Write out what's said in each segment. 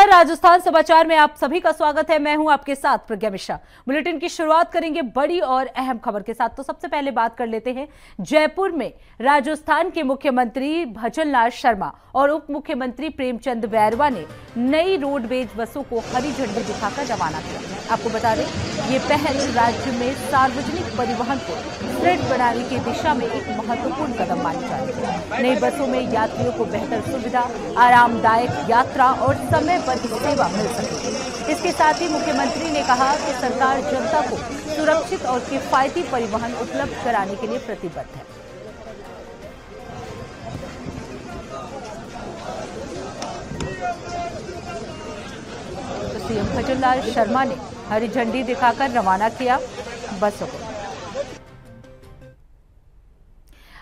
नमस्कार, राजस्थान समाचार में आप सभी का स्वागत है। मैं हूं आपके साथ प्रज्ञा मिश्रा। बुलेटिन की शुरुआत करेंगे बड़ी और अहम खबर के साथ। तो सबसे पहले बात कर लेते हैं जयपुर में राजस्थान के मुख्यमंत्री भजनलाल शर्मा और उप मुख्यमंत्री प्रेमचंद बैरवा ने नई रोडवेज बसों को हरी झंडी दिखाकर रवाना किया। आपको बता दें, ये पहल राज्य में सार्वजनिक परिवहन को सुदृढ़ बनाने की दिशा में एक महत्वपूर्ण कदम मानी जा रही है। नई बसों में यात्रियों को बेहतर सुविधा, आरामदायक यात्रा और समय पर सेवा मिल सके। इसके साथ ही मुख्यमंत्री ने कहा कि सरकार जनता को सुरक्षित और किफायती परिवहन उपलब्ध कराने के लिए प्रतिबद्ध है। तो सीएम भजनलाल शर्मा ने हरी झंडी दिखाकर रवाना किया बसों को।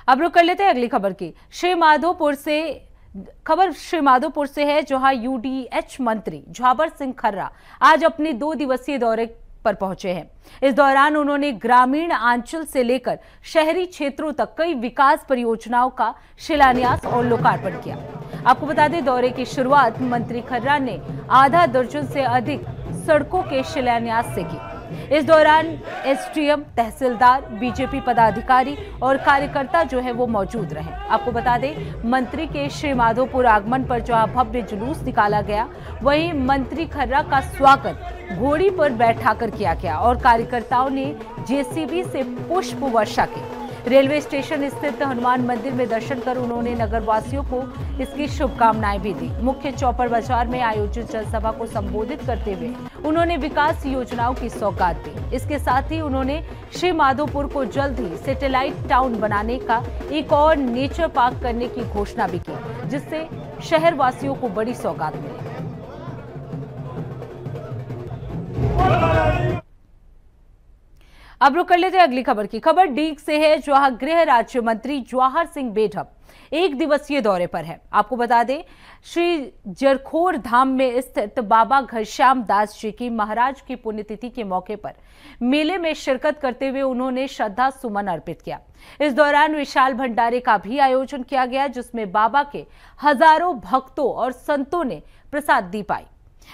अब रुक कर लेते हैं अगली खबर की। श्रीमाधोपुर से है, जहां यूडीएच मंत्री झाबर सिंह खर्रा आज अपने 2 दिवसीय दौरे पर पहुंचे हैं। इस दौरान उन्होंने ग्रामीण अंचल से लेकर शहरी क्षेत्रों तक कई विकास परियोजनाओं का शिलान्यास और लोकार्पण किया। आपको बता दें, दौरे की शुरुआत मंत्री खर्रा ने आधा दर्जन से अधिक सड़कों के शिलान्यास से की। इस दौरान एसडीएम, तहसीलदार, बीजेपी पदाधिकारी और कार्यकर्ता जो है वो मौजूद रहे। आपको बता दें, मंत्री के श्रीमाधोपुर आगमन पर जहां भव्य जुलूस निकाला गया, वहीं मंत्री खर्रा का स्वागत घोड़ी पर बैठाकर किया गया और कार्यकर्ताओं ने जेसीबी से पुष्प वर्षा की। रेलवे स्टेशन स्थित हनुमान मंदिर में दर्शन कर उन्होंने नगरवासियों को इसकी शुभकामनाएं भी दी। मुख्य चौपर बाजार में आयोजित जनसभा को संबोधित करते हुए उन्होंने विकास योजनाओं की सौगात दी। इसके साथ ही उन्होंने श्रीमाधोपुर को जल्द ही सैटेलाइट टाउन बनाने का एक और नेचर पार्क करने की घोषणा भी की, जिससे शहर वासियों को बड़ी सौगात मिली। अब रुक कर लेते हैं अगली खबर की। खबर डीग से है, जहां गृह राज्य मंत्री जवाहर सिंह बेढप 1 दिवसीय दौरे पर है। आपको बता दें, श्री जरखोर धाम में स्थित बाबा घनश्याम दास जी की महाराज की पुण्यतिथि के मौके पर मेले में शिरकत करते हुए उन्होंने श्रद्धा सुमन अर्पित किया। इस दौरान विशाल भंडारे का भी आयोजन किया गया, जिसमें बाबा के हजारों भक्तों और संतों ने प्रसाद दी पाई।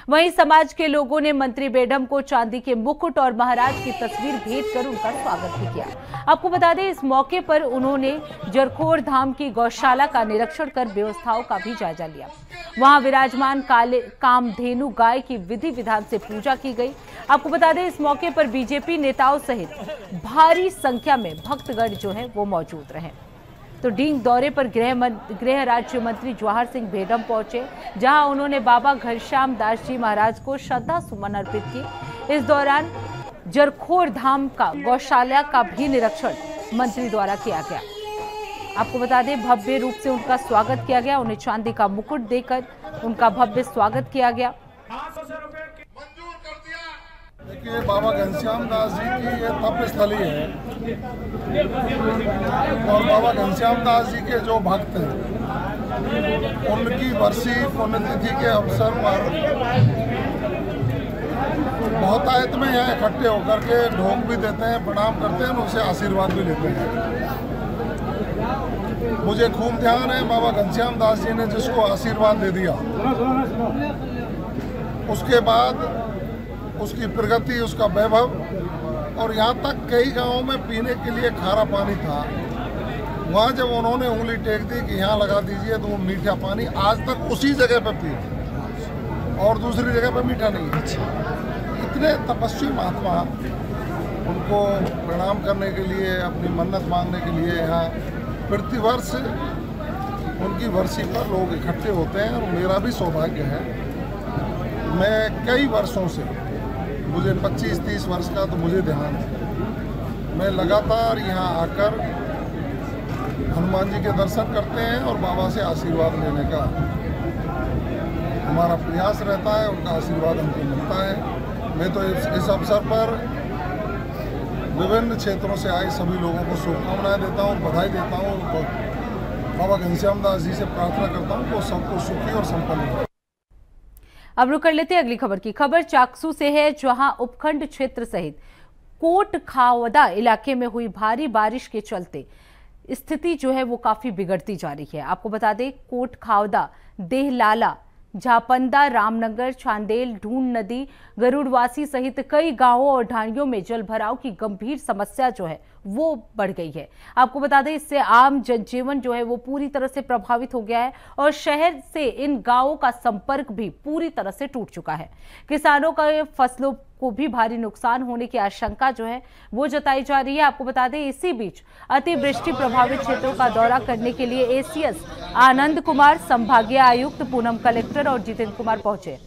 वहीं समाज के लोगों ने मंत्री बेढप को चांदी के मुकुट और महाराज की तस्वीर भेंट कर उनका स्वागत भी किया। आपको बता दें, इस मौके पर उन्होंने जरखोर धाम की गौशाला का निरीक्षण कर व्यवस्थाओं का भी जायजा लिया। वहां विराजमान कामधेनु गाय की विधि विधान से पूजा की गई। आपको बता दें, इस मौके पर बीजेपी नेताओं सहित भारी संख्या में भक्तगण जो है वो मौजूद रहे। तो डींग दौरे पर गृह राज्य मंत्री जवाहर सिंह बेढप पहुंचे, जहां उन्होंने बाबा घनश्याम दास जी महाराज को श्रद्धा सुमन अर्पित की। इस दौरान जरखोर धाम का गौशाला का भी निरीक्षण मंत्री द्वारा किया गया। आपको बता दें, भव्य रूप से उनका स्वागत किया गया। उन्हें चांदी का मुकुट देकर उनका भव्य स्वागत किया गया। देखिए, बाबा घनश्याम दास जी की ये तप स्थली है और बाबा घनश्याम दास जी के जो भक्त हैं, उनकी वर्षी पुण्यतिथि के अवसर पर बहुतायत में यहाँ इकट्ठे होकर के ढोंग भी देते हैं, प्रणाम करते हैं, उनसे आशीर्वाद भी लेते हैं। मुझे खूब ध्यान है, बाबा घनश्याम दास जी ने जिसको आशीर्वाद दे दिया, उसके बाद उसकी प्रगति, उसका वैभव, और यहाँ तक कई गांवों में पीने के लिए खारा पानी था। वहाँ जब उन्होंने उंगली टेक दी कि यहाँ लगा दीजिए, तो वो मीठा पानी आज तक उसी जगह पर पी और दूसरी जगह पर मीठा नहीं है। इतने तपस्वी महात्मा, उनको प्रणाम करने के लिए, अपनी मन्नत मांगने के लिए यहाँ प्रतिवर्ष उनकी वर्षी पर लोग इकट्ठे होते हैं। और मेरा भी सौभाग्य है, मैं कई वर्षों से, मुझे 25-30 वर्ष का तो मुझे ध्यान है, मैं लगातार यहाँ आकर हनुमान जी के दर्शन करते हैं और बाबा से आशीर्वाद लेने का हमारा प्रयास रहता है। उनका आशीर्वाद हमको मिलता है। मैं तो इस अवसर पर विभिन्न क्षेत्रों से आए सभी लोगों को शुभकामनाएं देता हूँ, बधाई देता हूँ। बाबा घनश्याम दास जी से प्रार्थना करता हूँ कि वो सबको सुखी और संपन्न हो। अब रुक कर लेते हैं अगली खबर की। खबर चाकसू से है, जहां उपखंड क्षेत्र सहित कोट खावदा इलाके में हुई भारी बारिश के चलते स्थिति जो है वो काफी बिगड़ती जा रही है। आपको बता दें, कोट खावदा, देहलाला, झापंदा, रामनगर, चांदेल, ढूंढ नदी, गरुड़वासी सहित कई गांवों और ढाणियों में जल भराव की गंभीर समस्या जो है वो बढ़ गई है। आपको बता दें, इससे आम जनजीवन जो है वो पूरी तरह से प्रभावित हो गया है और शहर से इन गांवों का संपर्क भी पूरी तरह से टूट चुका है। किसानों का फसलों को भी भारी नुकसान होने की आशंका जो है वो जताई जा रही है। आपको बता दें, इसी बीच अतिवृष्टि प्रभावित क्षेत्रों का दौरा करने के लिए एसीएस आनंद कुमार, संभागीय आयुक्त पूनम, कलेक्टर और जितेंद्र कुमार पहुंचे।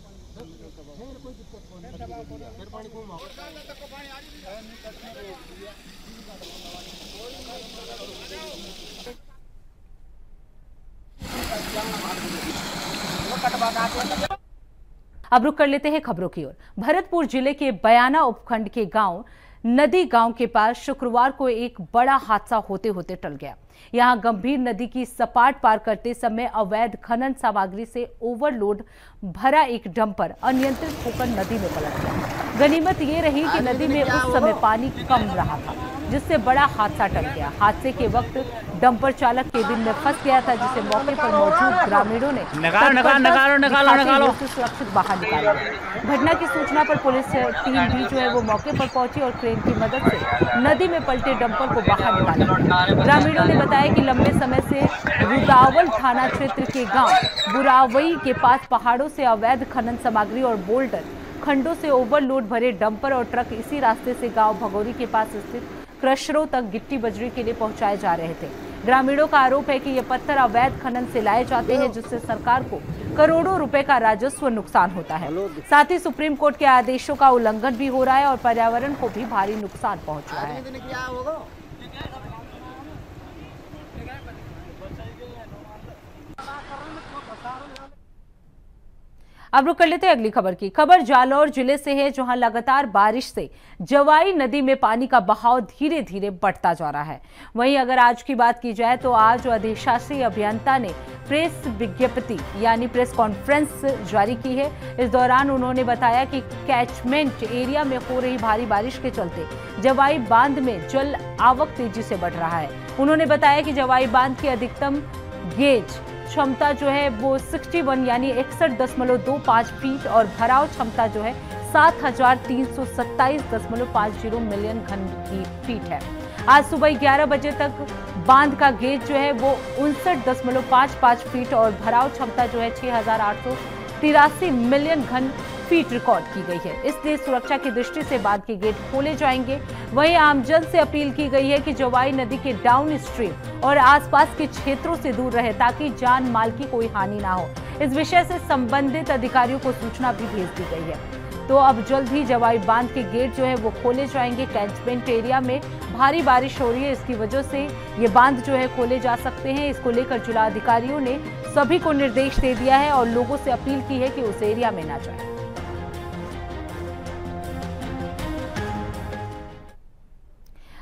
अब रुक कर लेते हैं खबरों की ओर। भरतपुर जिले के बयाना उपखंड के गांव नदी गांव के पास शुक्रवार को एक बड़ा हादसा होते होते टल गया। यहां गंभीर नदी की सपाट पार करते समय अवैध खनन सामग्री से ओवरलोड भरा एक डंपर अनियंत्रित होकर नदी में पलट गया। गनीमत ये रही कि नदी में उस समय पानी कम रहा था, जिससे बड़ा हादसा टल गया। हादसे के वक्त डंपर चालक केबिन में फंस गया था, जिसे मौके पर मौजूद ग्रामीणों ने सुरक्षित बाहर निकाला। घटना की सूचना पर पुलिस टीम भी जो है वो मौके पर पहुंची और क्रेन की मदद से नदी में पलटे डंपर को बाहर निकाला। ग्रामीणों ने बताया कि लंबे समय से रुदावल थाना क्षेत्र के गांव बुरावई के पास पहाड़ों से अवैध खनन सामग्री और बोल्डर खंडों से ओवरलोड भरे डंपर और ट्रक इसी रास्ते से गांव भगोरी के पास स्थित क्रशरों तक गिट्टी बजरी के लिए पहुंचाए जा रहे थे। ग्रामीणों का आरोप है कि ये पत्थर अवैध खनन से लाए जाते हैं, जिससे सरकार को करोड़ों रुपए का राजस्व नुकसान होता है। साथ ही सुप्रीम कोर्ट के आदेशों का उल्लंघन भी हो रहा है और पर्यावरण को भी भारी नुकसान पहुंच रहा है। अब रुक कर लेते हैं अगली खबर की। खबर जालौर जिले से है, जहां लगातार बारिश से जवाई नदी में पानी का बहाव धीरे धीरे बढ़ता जा रहा है। वहीं अगर आज की बात की जाए तो आज अधिशासी अभियंता ने प्रेस विज्ञप्ति यानी प्रेस कॉन्फ्रेंस जारी की है। इस दौरान उन्होंने बताया कि कैचमेंट एरिया में हो रही भारी बारिश के चलते जवाई बांध में जल आवक तेजी से बढ़ रहा है। उन्होंने बताया कि जवाई बांध की अधिकतम गेज क्षमता जो है वो 61 यानी 61.25 फीट और भराव क्षमता जो है 7,327.50 मिलियन घन फीट है। आज सुबह 11 बजे तक बांध का गेज जो है वो 59.55 फीट और भराव क्षमता जो है 6,883 मिलियन घन फीट रिकॉर्ड की गई है। इसलिए सुरक्षा की दृष्टि से बांध के गेट खोले जाएंगे। वहीं आमजन से अपील की गई है कि जवाई नदी के डाउन स्ट्रीम और आसपास के क्षेत्रों से दूर रहे, ताकि जान माल की कोई हानि ना हो। इस विषय से संबंधित अधिकारियों को सूचना भी भेज दी गई है। तो अब जल्द ही जवाई बांध के गेट जो है वो खोले जाएंगे। कैचमेंट एरिया में भारी बारिश हो रही है, इसकी वजह से ये बांध जो है खोले जा सकते हैं। इसको लेकर जिला अधिकारियों ने सभी को निर्देश दे दिया है और लोगों से अपील की है कि उस एरिया में ना जाए।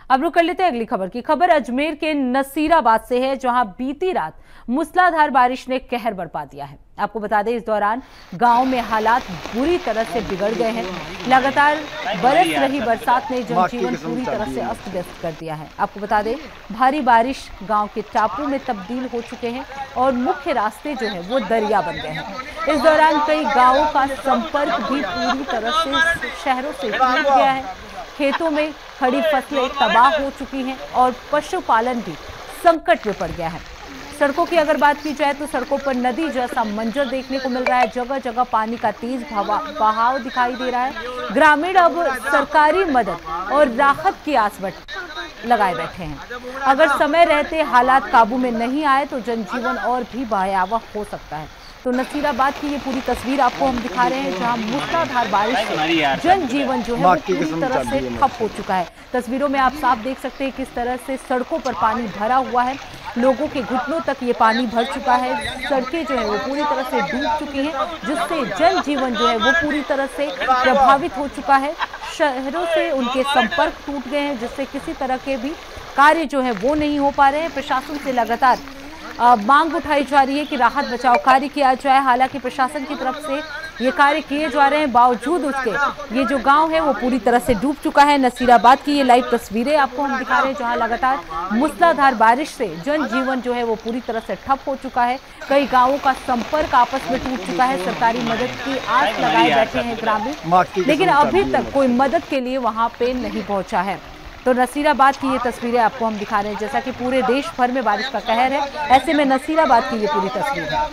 अब रुक कर लेते हैं अगली खबर की। खबर अजमेर के नसीराबाद से है, जहां बीती रात मूसलाधार बारिश ने कहर बरपा दिया है। आपको बता दें, इस दौरान गांव में हालात बुरी तरह से बिगड़ गए हैं। लगातार बरस रही बरसात ने जनजीवन पूरी तरह से अस्त व्यस्त कर दिया है। आपको बता दें, भारी बारिश गांव के टापू में तब्दील हो चुके हैं और मुख्य रास्ते जो है वो दरिया बन गए हैं। इस दौरान कई गांवों का संपर्क भी पूरी तरह से शहरों से टूट गया है। खेतों में खड़ी फसलें तबाह हो चुकी हैं और पशुपालन भी संकट में पड़ गया है। सड़कों की अगर बात की जाए तो सड़कों पर नदी जैसा मंजर देखने को मिल रहा है। जगह जगह पानी का तेज बहाव दिखाई दे रहा है। ग्रामीण अब सरकारी मदद और राहत की आस लगाए बैठे हैं। अगर समय रहते हालात काबू में नहीं आए तो जनजीवन और भी भयावह हो सकता है। तो नसीराबाद की ये पूरी तस्वीर आपको हम दिखा रहे हैं, जहां मूसलाधार बारिश से जनजीवन जो है वो पूरी तरह से ठप हो चुका है। तस्वीरों में आप साफ देख सकते हैं किस तरह से सड़कों पर पानी भरा हुआ है। लोगों के घुटनों तक ये पानी भर चुका है। सड़कें जो है वो पूरी तरह से डूब चुकी हैं, जिससे जनजीवन जो है वो पूरी तरह से प्रभावित हो चुका है। शहरों से उनके संपर्क टूट गए हैं, जिससे किसी तरह के भी कार्य जो है वो नहीं हो पा रहे हैं। प्रशासन से लगातार मांग उठाई जा रही है कि राहत बचाव कार्य किया जाए। हालांकि प्रशासन की तरफ से ये कार्य किए जा रहे हैं, बावजूद उसके ये जो गांव है वो पूरी तरह से डूब चुका है। नसीराबाद की ये लाइव तस्वीरें आपको हम दिखा रहे हैं, जहां लगातार मूसलाधार बारिश से जनजीवन जो है वो पूरी तरह से ठप हो चुका है। कई गांवों का संपर्क आपस में टूट चुका है। सरकारी मदद की आस लगाए बैठे हैं ग्रामीण, लेकिन अभी तक कोई मदद के लिए वहां पे नहीं पहुंचा है। तो नसीराबाद की ये तस्वीरें आपको हम दिखा रहे हैं। जैसा कि पूरे देश भर में बारिश का कहर है, ऐसे में नसीराबाद की ये पूरी तस्वीर है।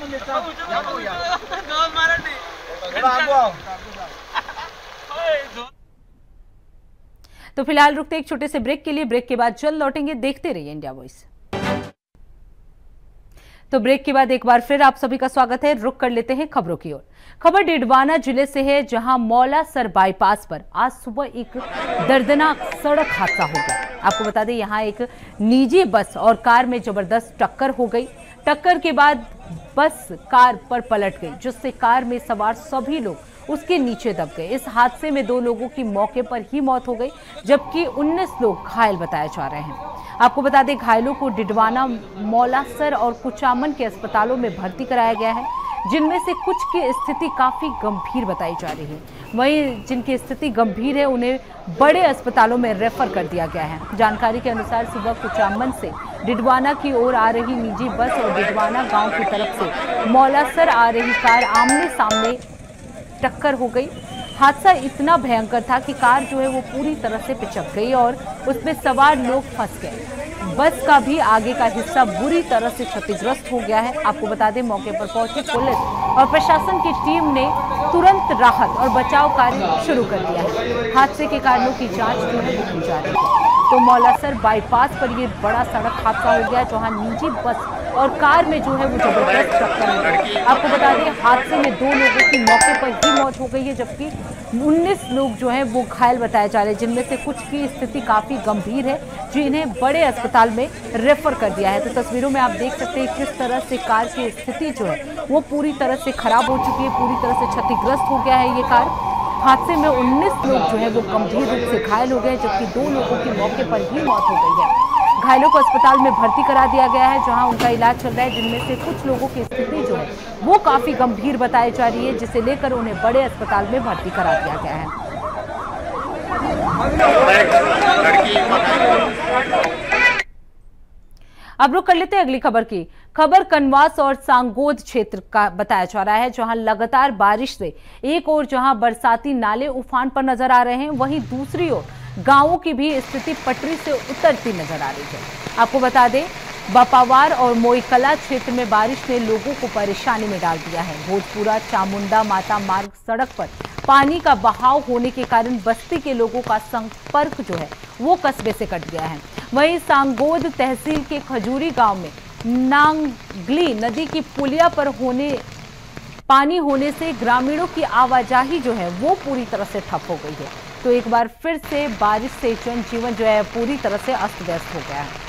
तो फिलहाल रुकते एक छोटे से ब्रेक के लिए। ब्रेक के बाद जल्द लौटेंगे। देखते रहिए इंडिया वॉइस। तो ब्रेक के बाद एक बार फिर आप सभी का स्वागत है। रुक कर लेते हैं खबरों की ओर। खबर डिडवाना जिले से है, जहां मौलासर बाईपास पर आज सुबह एक दर्दनाक सड़क हादसा हो गया। आपको बता दें, यहां एक निजी बस और कार में जबरदस्त टक्कर हो गई। टक्कर के बाद बस कार पर पलट गई, जिससे कार में सवार सभी लोग उसके नीचे दब गए। इस हादसे में 2 लोगों की मौके पर ही मौत हो गई, जबकि 19 लोग घायल बताए जा रहे हैं। आपको बता दें, घायलों को डिडवाना, मौलासर और कुचामन के अस्पतालों में भर्ती कराया गया है, जिनमें से कुछ की स्थिति काफी गंभीर बताई जा रही है। वहीं जिनकी स्थिति गंभीर है उन्हें बड़े अस्पतालों में रेफर कर दिया गया है। जानकारी के अनुसार सुबह कुचामन से डिडवाना की ओर आ रही निजी बस और डिडवाना गांव की तरफ से मौलासर आ रही कार आमने सामने टक्कर हो गई। हादसा इतना भयंकर था कि कार जो है वो पूरी तरह से पिचक गई और उसमें सवार लोग फंस गए। बस का भी आगे का हिस्सा बुरी तरह से क्षतिग्रस्त हो गया है। आपको बता दें, मौके पर पहुंची पुलिस और प्रशासन की टीम ने तुरंत राहत और बचाव कार्य शुरू कर दिया है। हादसे के कारणों की जांच जो है वो की जा रही है। तो मौलासर बाईपास पर ये बड़ा सड़क हादसा हो गया, जहां निजी बस और कार में जो है वो जबरदस्त टक्कर हो गई। आपको बता दें, हादसे में 2 लोगों की मौके पर ही मौत हो गई है, जबकि 19 लोग जो हैं वो घायल बताए जा रहे हैं, जिनमें से कुछ की स्थिति काफी गंभीर है, जिन्हें बड़े अस्पताल में रेफर कर दिया है। तो तस्वीरों में आप देख सकते हैं किस तरह से कार की स्थिति जो है वो पूरी तरह से खराब हो चुकी है, पूरी तरह से क्षतिग्रस्त हो गया है ये कार। हादसे में 19 लोग जो है वो गंभीर रूप से घायल हो गए, जबकि 2 लोगों की मौके पर ही मौत हो गई है। घायलों को अस्पताल में भर्ती करा दिया गया है, जहां उनका इलाज चल रहा है, जिनमें से कुछ लोगों की स्थिति जो है वो काफी गंभीर बताई जा रही है, जिसे लेकर उन्हें बड़े अस्पताल में भर्ती करा दिया गया है। अब रुक कर लेते हैं अगली खबर की। खबर कनवास और सांगोद क्षेत्र का बताया जा रहा है, जहां लगातार बारिश से एक ओर जहां बरसाती नाले उफान पर नजर आ रहे हैं, वहीं दूसरी ओर गांवों की भी स्थिति पटरी से उतरती नजर आ रही है। आपको बता दें, बापावार और मोईकला क्षेत्र में बारिश ने लोगों को परेशानी में डाल दिया है। भोजपुरा चामुंडा माता मार्ग सड़क पर पानी का बहाव होने के कारण बस्ती के लोगों का संपर्क जो है वो कस्बे से कट गया है। वहीं सांगोद तहसील के खजूरी गांव में नांगली नदी की पुलिया पर पानी होने से ग्रामीणों की आवाजाही जो है वो पूरी तरह से ठप हो गई है। तो एक बार फिर से बारिश से जनजीवन जो है पूरी तरह से अस्त व्यस्त हो गया है।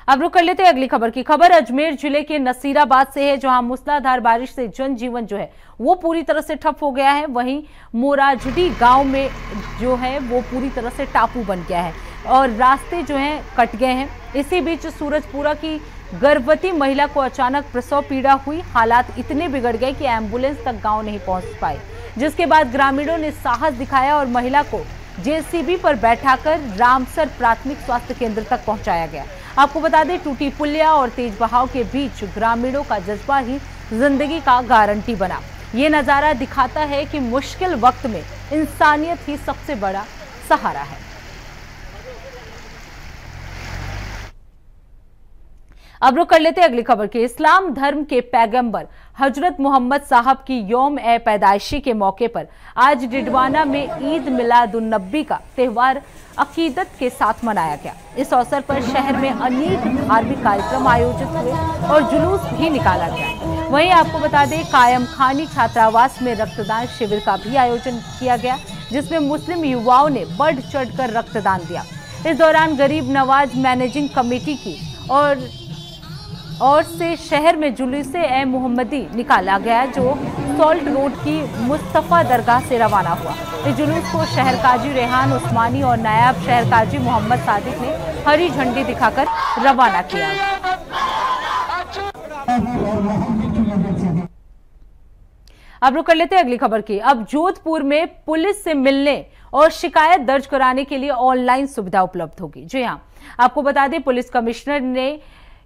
अब रुक कर लेते हैं अगली खबर की। खबर अजमेर जिले के नसीराबाद से है, जहां मूसलाधार बारिश से जनजीवन जो है वो पूरी तरह से ठप हो गया है। वहीं मोराजडी गांव में जो है वो पूरी तरह से टापू बन गया है और रास्ते जो हैं कट गए हैं। इसी बीच सूरजपुरा की गर्भवती महिला को अचानक प्रसव पीड़ा हुई। हालात इतने बिगड़ गए कि एम्बुलेंस तक गांव नहीं पहुंच पाई, जिसके बाद ग्रामीणों ने साहस दिखाया और महिला को जेसीबी पर बैठाकर रामसर प्राथमिक स्वास्थ्य केंद्र तक पहुंचाया गया। आपको बता दें, टूटी पुलिया और तेज बहाव के बीच ग्रामीणों का जज्बा ही जिंदगी का गारंटी बना। ये नजारा दिखाता है कि मुश्किल वक्त में इंसानियत ही सबसे बड़ा सहारा है। अब रुक कर लेते हैं अगली खबर की। इस्लाम धर्म के पैगंबर हजरत मोहम्मद साहब की यौम ए पैदाइशी के मौके पर आज डिडवाना में ईद मिलादुन्नबी का त्यौहार अकीदत के साथ मनाया गया। इस अवसर पर शहर में अनेक धार्मिक कार्यक्रम आयोजित हुए और जुलूस भी निकाला गया। वहीं आपको बता दें, कायम खानी छात्रावास में रक्तदान शिविर का भी आयोजन किया गया, जिसमें मुस्लिम युवाओं ने बढ़ चढ़कर रक्तदान दिया। इस दौरान गरीब नवाज मैनेजिंग कमेटी की और से शहर में जुलूस ए मोहम्मदी निकाला गया, जो सॉल्ट रोड की मुस्तफा दरगाह से रवाना हुआ। इस जुलूस को शहर काजी रेहान उस्मानी और नायब शहर काजी मोहम्मद सादिक ने हरी झंडी दिखाकर रवाना किया। अब रुक कर लेते हैं अगली खबर की। अब जोधपुर में पुलिस से मिलने और शिकायत दर्ज कराने के लिए ऑनलाइन सुविधा उपलब्ध होगी। जी हां, आपको बता दें पुलिस कमिश्नर ने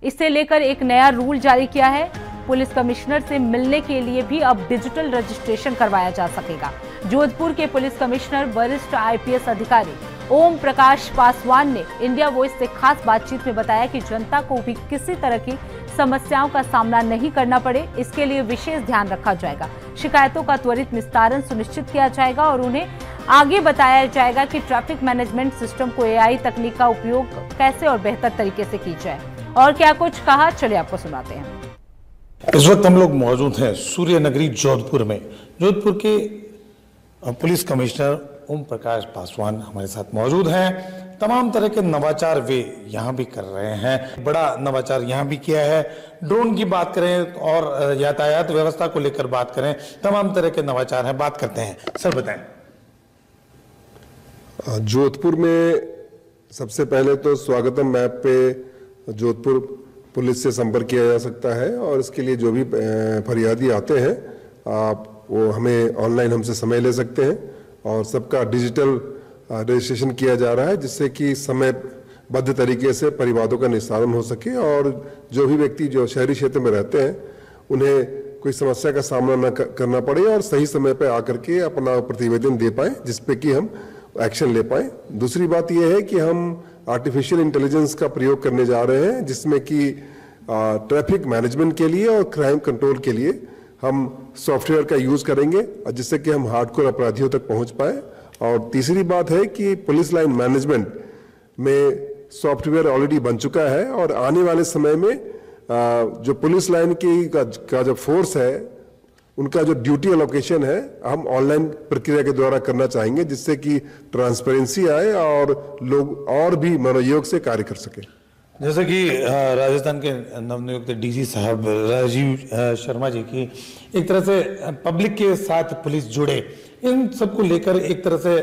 इसे लेकर एक नया रूल जारी किया है। पुलिस कमिश्नर से मिलने के लिए भी अब डिजिटल रजिस्ट्रेशन करवाया जा सकेगा। जोधपुर के पुलिस कमिश्नर वरिष्ठ आईपीएस अधिकारी ओम प्रकाश पासवान ने इंडिया वॉइस से खास बातचीत में बताया कि जनता को भी किसी तरह की समस्याओं का सामना नहीं करना पड़े, इसके लिए विशेष ध्यान रखा जाएगा। शिकायतों का त्वरित निस्तारण सुनिश्चित किया जाएगा और उन्हें आगे बताया जाएगा कि ट्रैफिक मैनेजमेंट सिस्टम को एआई तकनीक का उपयोग कैसे और बेहतर तरीके से की जाए। और क्या कुछ कहा, चलिए आपको सुनाते हैं। इस वक्त हम लोग मौजूद हैं सूर्य नगरी जोधपुर में। जोधपुर के पुलिस कमिश्नर ओम प्रकाश पासवान हमारे साथ मौजूद हैं। तमाम तरह के नवाचार वे यहाँ भी कर रहे हैं। बड़ा नवाचार यहाँ भी किया है। ड्रोन की बात करें और यातायात व्यवस्था को लेकर बात करें, तमाम तरह के नवाचार हैं। बात करते हैं, सर बताएं। जोधपुर में सबसे पहले तो स्वागतम ऐप पे जोधपुर पुलिस से संपर्क किया जा सकता है और इसके लिए जो भी फरियादी आते हैं आप वो हमें ऑनलाइन हमसे समय ले सकते हैं और सबका डिजिटल रजिस्ट्रेशन किया जा रहा है जिससे कि समयबद्ध तरीके से परिवादों का निस्तारण हो सके और जो भी व्यक्ति जो शहरी क्षेत्र में रहते हैं उन्हें कोई समस्या का सामना न करना पड़े और सही समय पर आकर के अपना प्रतिवेदन दे पाएं जिसपे कि हम एक्शन ले पाएं। दूसरी बात यह है कि हम आर्टिफिशियल इंटेलिजेंस का प्रयोग करने जा रहे हैं जिसमें कि ट्रैफिक मैनेजमेंट के लिए और क्राइम कंट्रोल के लिए हम सॉफ्टवेयर का यूज करेंगे जिससे कि हम हार्डकोर अपराधियों तक पहुंच पाए। और तीसरी बात है कि पुलिस लाइन मैनेजमेंट में सॉफ्टवेयर ऑलरेडी बन चुका है और आने वाले समय में जो पुलिस लाइन का जो फोर्स है उनका जो ड्यूटी एलोकेशन है हम ऑनलाइन प्रक्रिया के द्वारा करना चाहेंगे जिससे कि ट्रांसपेरेंसी आए और लोग और भी मनोयोग से कार्य कर सके। जैसे कि राजस्थान के नवनियुक्त डीजी साहब राजीव शर्मा जी की एक तरह से पब्लिक के साथ पुलिस जुड़े, इन सबको लेकर एक तरह से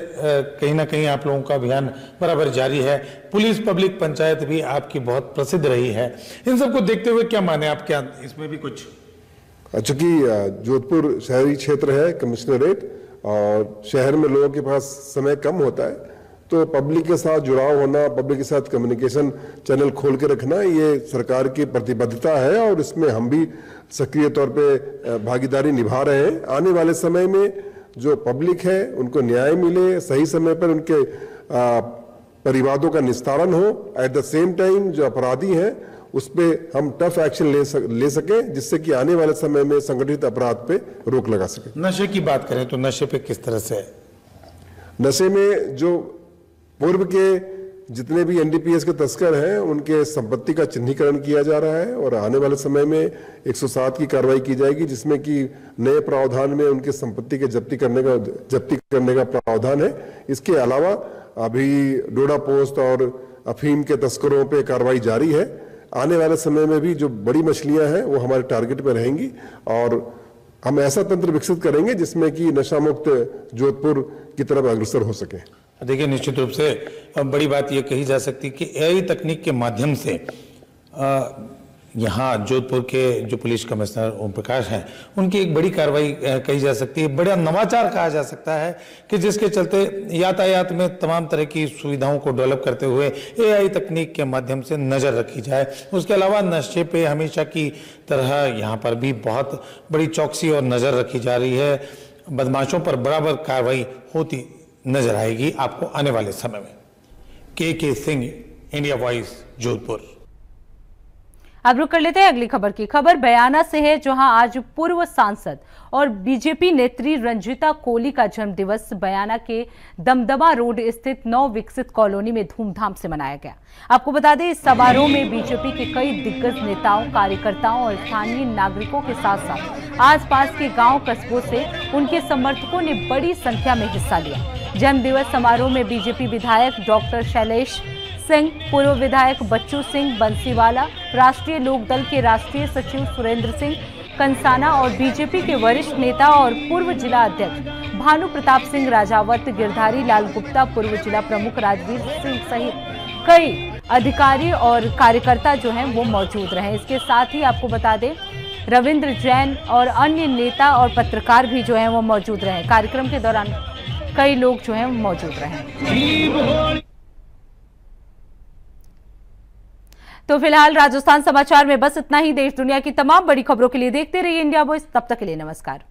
कहीं ना कहीं आप लोगों का अभियान बराबर जारी है। पुलिस पब्लिक पंचायत भी आपकी बहुत प्रसिद्ध रही है। इन सबको देखते हुए क्या माने आप, क्या इसमें भी कुछ? चूंकि जोधपुर शहरी क्षेत्र है कमिश्नरेट और शहर में लोगों के पास समय कम होता है तो पब्लिक के साथ जुड़ाव होना, पब्लिक के साथ कम्युनिकेशन चैनल खोल के रखना ये सरकार की प्रतिबद्धता है और इसमें हम भी सक्रिय तौर पे भागीदारी निभा रहे हैं। आने वाले समय में जो पब्लिक है उनको न्याय मिले, सही समय पर उनके परिवादों का निस्तारण हो, एट द सेम टाइम जो अपराधी हैं उस पर हम टफ एक्शन ले सके जिससे कि आने वाले समय में संगठित अपराध पे रोक लगा सके। नशे की बात करें तो नशे पे किस तरह से? नशे में जो पूर्व के जितने भी एनडीपीएस के तस्कर हैं उनके संपत्ति का चिन्हीकरण किया जा रहा है और आने वाले समय में 107 की कार्रवाई की जाएगी जिसमें कि नए प्रावधान में उनके संपत्ति के जब्ती करने का प्रावधान है। इसके अलावा अभी डोडा पोस्ट और अफीम के तस्करों पे कार्रवाई जारी है। आने वाले समय में भी जो बड़ी मछलियां हैं वो हमारे टारगेट पे रहेंगी और हम ऐसा तंत्र विकसित करेंगे जिसमें कि नशा मुक्त जोधपुर की तरफ अग्रसर हो सके। देखिए, निश्चित रूप से बड़ी बात यह कही जा सकती है कि एआई तकनीक के माध्यम से यहाँ जोधपुर के जो पुलिस कमिश्नर ओम प्रकाश हैं उनकी एक बड़ी कार्रवाई कही जा सकती है, बड़ा नवाचार कहा जा सकता है कि जिसके चलते यातायात में तमाम तरह की सुविधाओं को डेवलप करते हुए एआई तकनीक के माध्यम से नज़र रखी जाए। उसके अलावा नशे पे हमेशा की तरह यहाँ पर भी बहुत बड़ी चौकसी और नज़र रखी जा रही है। बदमाशों पर बराबर कार्रवाई होती नजर आएगी आपको आने वाले समय में। के सिंह, इंडिया वॉइस, जोधपुर। अब रुक कर लेते हैं अगली खबर की। खबर बयाना से है जहां आज पूर्व सांसद और बीजेपी नेत्री रंजीता कोली का जन्मदिवस बयाना के दमदमा रोड स्थित नव विकसित कॉलोनी में धूमधाम से मनाया गया। आपको बता दें इस समारोह में बीजेपी के कई दिग्गज नेताओं, कार्यकर्ताओं और स्थानीय नागरिकों के साथ साथ आसपास के गांव कस्बों से उनके समर्थकों ने बड़ी संख्या में हिस्सा लिया। जन्मदिवस समारोह में बीजेपी विधायक डॉक्टर शैलेश सिंह, पूर्व विधायक बच्चू सिंह बंसीवाला, राष्ट्रीय लोकदल के राष्ट्रीय सचिव सुरेंद्र सिंह कंसाना और बीजेपी के वरिष्ठ नेता और पूर्व जिला अध्यक्ष भानु प्रताप सिंह राजावत, गिरधारी लाल गुप्ता, पूर्व जिला प्रमुख राजवीर सिंह सहित कई अधिकारी और कार्यकर्ता जो हैं वो मौजूद रहे। इसके साथ ही आपको बता दें रविंद्र जैन और अन्य नेता और पत्रकार भी जो हैं वो मौजूद रहे। कार्यक्रम के दौरान कई लोग जो हैं मौजूद रहे। तो फिलहाल राजस्थान समाचार में बस इतना ही। देश दुनिया की तमाम बड़ी खबरों के लिए देखते रहिए इंडिया वॉइस। तब तक के लिए नमस्कार।